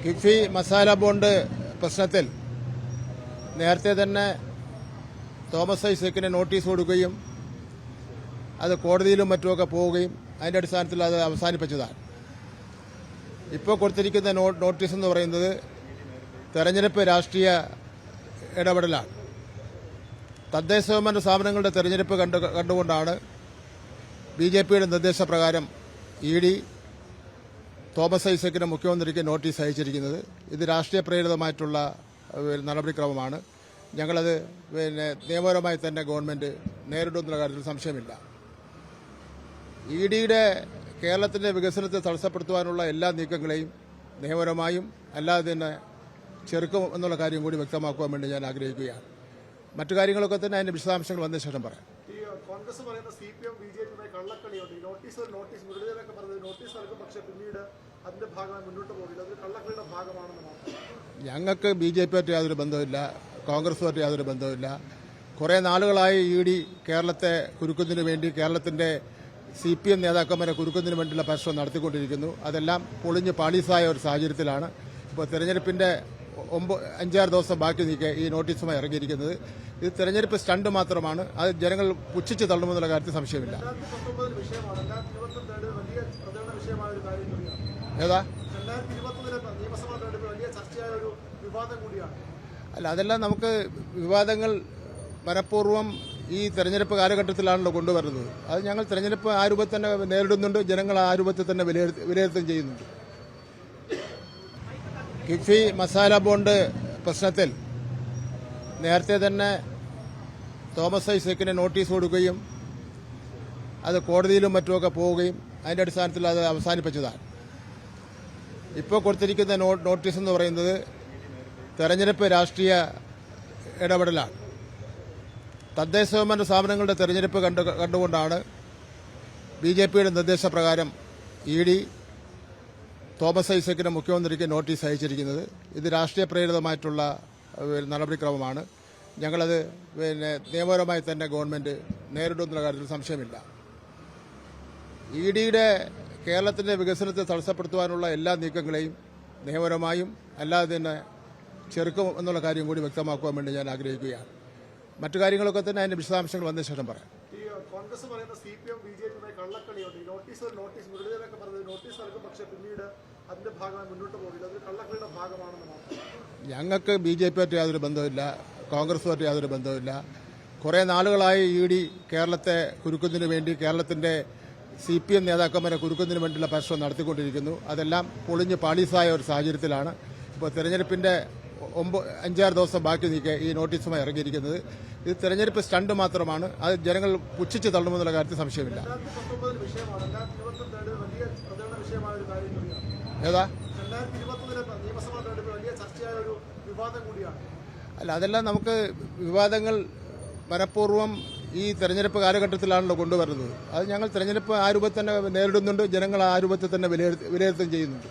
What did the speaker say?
KIIFB masala bond പ്രശ്നത്തിൽ നേരത്തെ തന്നെ തോമസ് ഐസക്കിന് നോട്ടീസ് കൊടുക്കുകയും അത് കോടതിയിലും മറ്റുമൊക്കെ പോവുകയും അതിന്റെ അടിസ്ഥാനത്തിൽ അത് അവസാനിപ്പിച്ചതാണ്. ഇപ്പോൾ കൊടുത്തിരിക്കുന്ന നോട്ടീസ് എന്ന് പറയുന്നത് തെരഞ്ഞെടുപ്പ് രാഷ്ട്രീയ ഇടപെടലാണ്. തദ്ദേശ സ്വയംഭരണ സ്ഥാപനങ്ങളുടെ തെരഞ്ഞെടുപ്പ് കണ്ടുകൊണ്ടാണ് BJPയുടെ നിർദ്ദേശപ്രകാരം ED തോമസ് ഐസക്കിന് മുഖ്യമന്ത്രിക്ക് നോട്ടീസ് അയച്ചിരിക്കുന്നത്. ഇത് രാഷ്ട്രീയ പ്രേരിതമായിട്ടുള്ള നടപടിക്രമമാണ്. ഞങ്ങളത് നിയമപരമായി തന്നെ ഗവൺമെന്റ് നേരിടുന്ന കാര്യത്തിൽ സംശയമില്ല. EDയുടെ കേരളത്തിന്റെ വികസനത്തെ തടസ്സപ്പെടുത്തുവാനുള്ള എല്ലാ നീക്കങ്ങളെയും നിയമപരമായും അല്ലാതെ തന്നെ ചെറുക്കും എന്നുള്ള കാര്യം കൂടി വ്യക്തമാക്കുവാൻ വേണ്ടി ഞാൻ ആഗ്രഹിക്കുകയാണ്. മറ്റു കാര്യങ്ങളൊക്കെ തന്നെ അതിന്റെ വിശദാംശങ്ങൾ വന്ന ശേഷം പറയാം. കോൺഗ്രസ് പറയുന്ന CPM BJP കള്ളക്കളിയുണ്ട്. നോട്ടീസ് മുരളീധരനൊക്കെ പറഞ്ഞത് നോട്ടീസ് നൽകും, പക്ഷേ പിന്നീട് അതിന്റെ ഭാഗമായി മുന്നോട്ട് പോകില്ല. അതൊരു കള്ളക്കളിയുടെ ഭാഗമാണെന്ന് മാത്രം. ഞങ്ങൾക്ക് BJPയുമായിട്ട് യാതൊരു ബന്ധവുമില്ല, കോൺഗ്രസുമായിട്ട് യാതൊരു ബന്ധവുമില്ല. കുറേ നാളുകളായി ED കേരളത്തെ കുരുക്കുന്നതിന് വേണ്ടി, കേരളത്തിന്റെ CPM നേതാക്കന്മാരെ കുരുക്കുന്നതിന് വേണ്ടിയുള്ള പരിശ്രമം നടത്തിക്കൊണ്ടിരിക്കുന്നു. അതെല്ലാം പൊളിഞ്ഞ് പാളീസായ ഒരു സാഹചര്യത്തിലാണ് ഇപ്പോൾ തെരഞ്ഞെടുപ്പിന്റെ 5-6 ദിവസം ബാക്കി നീക്കെ ഈ നോട്ടീസുമായി ഇറങ്ങിയിരിക്കുന്നത്. ഇത് തെരഞ്ഞെടുപ്പ് സ്റ്റണ്ട് മാത്രമാണ്. അത് ജനങ്ങൾ പുച്ഛിച്ച് തള്ളുമെന്നുള്ള കാര്യത്തിൽ സംശയമില്ല. ഏതാ അല്ല, അതെല്ലാം നമുക്ക് വിവാദങ്ങൾ മനഃപൂർവ്വം ഈ തെരഞ്ഞെടുപ്പ് കാലഘട്ടത്തിലാണല്ലോ കൊണ്ടുവരുന്നത്. അത് ഞങ്ങൾ തെരഞ്ഞെടുപ്പ് ആ രൂപത്തിൽ തന്നെ നേരിടുന്നുണ്ട്. ജനങ്ങൾ ആ രൂപത്തിൽ തന്നെ വിലയിരുത്തുകയും ചെയ്യുന്നുണ്ട്. കിഫ്ബി മസാല ബോണ്ട് പ്രശ്നത്തിൽ നേരത്തെ തന്നെ തോമസ് ഐസക്കിന് നോട്ടീസ് കൊടുക്കുകയും അത് കോടതിയിലും മറ്റുമൊക്കെ പോവുകയും അതിന്റെ അടിസ്ഥാനത്തിൽ അത് അവസാനിപ്പിച്ചതാണ്. ഇപ്പോൾ കൊടുത്തിരിക്കുന്ന നോട്ടീസ് എന്ന് പറയുന്നത് തെരഞ്ഞെടുപ്പ് രാഷ്ട്രീയ ഇടപെടലാണ്. തദ്ദേശ സ്വയംഭരണ സ്ഥാപനങ്ങളുടെ തെരഞ്ഞെടുപ്പ് കണ്ടുകൊണ്ടാണ് BJPയുടെ നിർദ്ദേശപ്രകാരം ED തോമസ് ഐസക്കിന് മുഖ്യമന്ത്രിക്ക് നോട്ടീസ് അയച്ചിരിക്കുന്നത്. ഇത് രാഷ്ട്രീയ പ്രേരിതമായിട്ടുള്ള നടപടിക്രമമാണ്. ഞങ്ങളത് നിയമപരമായി തന്നെ ഗവൺമെന്റ് നേരിടുന്ന കാര്യത്തിൽ സംശയമില്ല. EDയുടെ കേരളത്തിന്റെ വികസനത്തെ തടസ്സപ്പെടുത്തുവാനുള്ള എല്ലാ നീക്കങ്ങളെയും നിയമപരമായും അല്ലാതെ തന്നെ ചെറുക്കും എന്നുള്ള കാര്യം കൂടി വ്യക്തമാക്കുവാൻ വേണ്ടി ഞാൻ ആഗ്രഹിക്കുകയാണ്. മറ്റു കാര്യങ്ങളൊക്കെ തന്നെ അതിന്റെ വിശദാംശങ്ങൾ വന്ന ശേഷം പറയാം. കോൺഗ്രസ് പറയുന്ന CPM BJP കള്ളക്കളിയുണ്ട്. നോട്ടീസ് മുരളീധരനൊക്കെ പറഞ്ഞത് നോട്ടീസ് നൽകും, പക്ഷേ പിന്നീട് അതിന്റെ ഭാഗമായി മുന്നോട്ട് പോകില്ല. അതൊരു കള്ളക്കളിയുടെ ഭാഗമാണെന്ന് മാത്രം. ഞങ്ങൾക്ക് BJPയുമായിട്ട് യാതൊരു ബന്ധവുമില്ല, കോൺഗ്രസുമായിട്ട് യാതൊരു ബന്ധവുമില്ല. കുറേ നാളുകളായി ED കേരളത്തെ കുരുക്കുന്നതിന് വേണ്ടി, കേരളത്തിന്റെ CPM നേതാക്കന്മാരെ കുരുക്കുന്നതിന് വേണ്ടിയുള്ള പരിശ്രമം നടത്തിക്കൊണ്ടിരിക്കുന്നു. അതെല്ലാം പൊളിഞ്ഞ് പാളീസായ ഒരു സാഹചര്യത്തിലാണ് ഇപ്പോൾ തെരഞ്ഞെടുപ്പിന്റെ 5-6 ദിവസം ബാക്കി നീക്കെ ഈ നോട്ടീസുമായി ഇറങ്ങിയിരിക്കുന്നത്. ഇത് തെരഞ്ഞെടുപ്പ് സ്റ്റണ്ട് മാത്രമാണ്. അത് ജനങ്ങൾ പുച്ഛിച്ച് തള്ളുമെന്നുള്ള കാര്യത്തിൽ സംശയമില്ല. ഏതാ അല്ല, അതെല്ലാം നമുക്ക് വിവാദങ്ങൾ മനഃപൂർവ്വം ഈ തെരഞ്ഞെടുപ്പ് കാലഘട്ടത്തിലാണല്ലോ കൊണ്ടുവരുന്നത്. അത് ഞങ്ങൾ തെരഞ്ഞെടുപ്പ് ആ രൂപത്തിൽ തന്നെ നേരിടുന്നുണ്ട്. ജനങ്ങൾ ആ രൂപത്തിൽ തന്നെ വിലയിരുത്തുകയും ചെയ്യുന്നുണ്ട്.